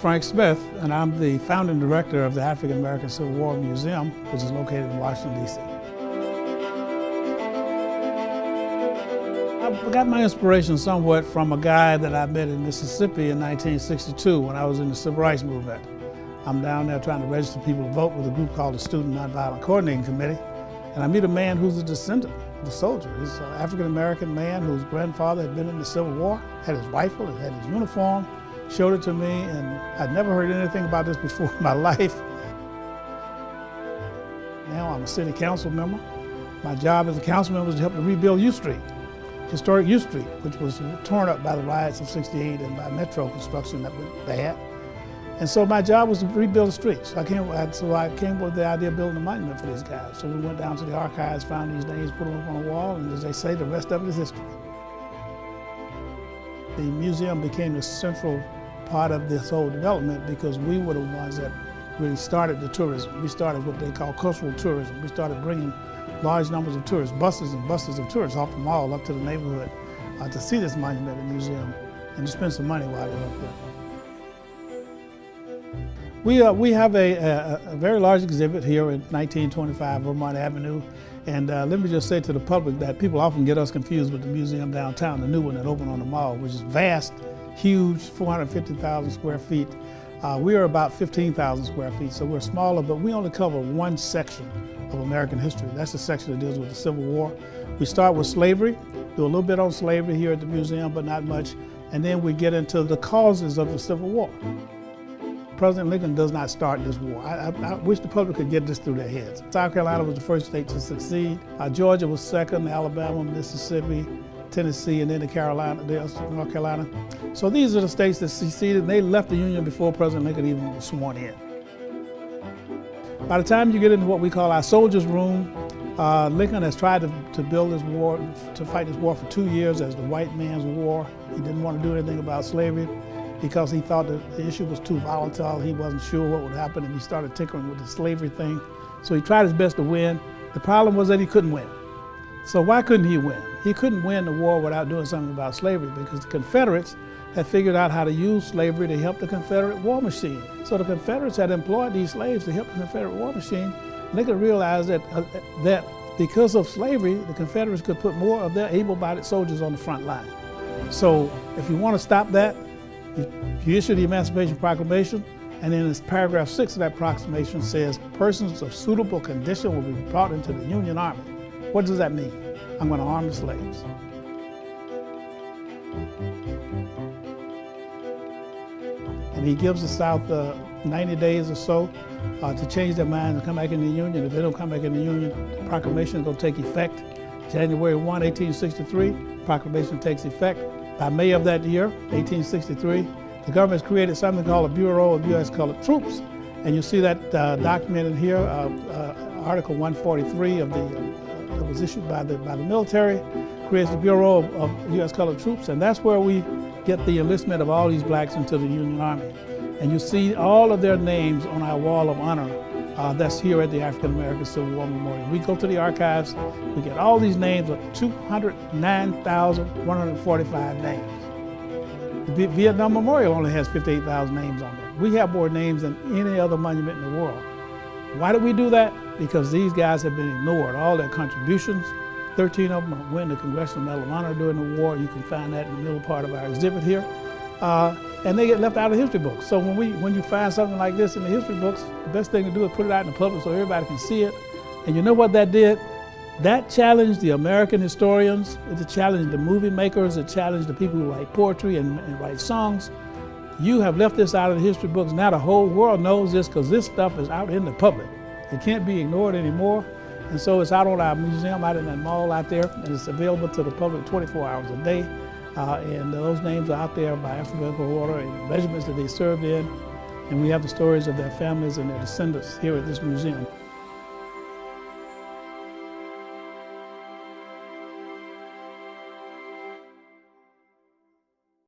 Frank Smith, and I'm the founding director of the African American Civil War Museum, which is located in Washington, D.C. I got my inspiration somewhat from a guy that I met in Mississippi in 1962 when I was in the Civil Rights Movement. I'm down there trying to register people to vote with a group called the Student Nonviolent Coordinating Committee, and I meet a man who's a descendant of a soldier. He's an African American man whose grandfather had been in the Civil War, had his rifle, and had his uniform, showed it to me, and I'd never heard anything about this before in my life. Now I'm a city council member. My job as a council member was to help to rebuild U Street, historic U Street, which was torn up by the riots of '68 and by metro construction that went bad. And so my job was to rebuild the streets. So I came with the idea of building a monument for these guys. So we went down to the archives, found these names, put them up on the wall, and as they say, the rest of it is history. The museum became the central part of this whole development because we were the ones that really started the tourism. We started what they call cultural tourism. We started bringing large numbers of tourists, buses and buses of tourists off the mall up to the neighborhood to see this monument and museum and to spend some money while they were up there. We have a very large exhibit here at 1925 Vermont Avenue, and let me just say to the public that people often get us confused with the museum downtown, the new one that opened on the mall, which is vast, huge, 450,000 square feet. We are about 15,000 square feet, so we're smaller, but we only cover one section of American history. That's the section that deals with the Civil War. We start with slavery, do a little bit on slavery here at the museum, but not much, and then we get into the causes of the Civil War. President Lincoln does not start this war. I wish the public could get this through their heads. South Carolina was the first state to succeed. Georgia was second, Alabama, Mississippi, Tennessee, and then North Carolina. So these are the states that seceded. They left the Union before President Lincoln even was sworn in. By the time you get into what we call our soldiers' room, Lincoln has tried to build this war, to fight this war for 2 years as the white man's war. He didn't want to do anything about slavery because he thought that the issue was too volatile. He wasn't sure what would happen if he started tinkering with the slavery thing. So he tried his best to win. The problem was that he couldn't win. So why couldn't he win? He couldn't win the war without doing something about slavery because the Confederates had figured out how to use slavery to help the Confederate war machine. So the Confederates had employed these slaves to help the Confederate war machine. Lincoln realized that because of slavery, the Confederates could put more of their able-bodied soldiers on the front line. So if you want to stop that, you issue the Emancipation Proclamation, and then in paragraph 6 of that proclamation says, persons of suitable condition will be brought into the Union Army. What does that mean? I'm going to arm the slaves. And he gives the South 90 days or so to change their minds and come back in the Union. If they don't come back in the Union, the proclamation is going to take effect. January 1, 1863, proclamation takes effect. By May of that year, 1863, the government has created something called a Bureau of U.S. Colored Troops. And you see that documented here, Article 143 of that was issued by the military, creates the Bureau of U.S. Colored Troops, and that's where we get the enlistment of all these blacks into the Union Army. And you see all of their names on our wall of honor that's here at the African American Civil War Memorial. We go to the archives, we get all these names of 209,145 names. The Vietnam Memorial only has 58,000 names on there. We have more names than any other monument in the world. Why did we do that? Because these guys have been ignored. All their contributions, 13 of them win the Congressional Medal of Honor during the war. You can find that in the middle part of our exhibit here. And they get left out of history books. So when you find something like this in the history books, the best thing to do is put it out in the public so everybody can see it. And you know what that did? That challenged the American historians, it challenged the movie makers, it challenged the people who write poetry and write songs. You have left this out of the history books. Now the whole world knows this because this stuff is out in the public. It can't be ignored anymore. And so it's out on our museum, out in that mall out there, and it's available to the public 24 hours a day. And those names are out there by alphabetical order and regiments that they served in. And we have the stories of their families and their descendants here at this museum.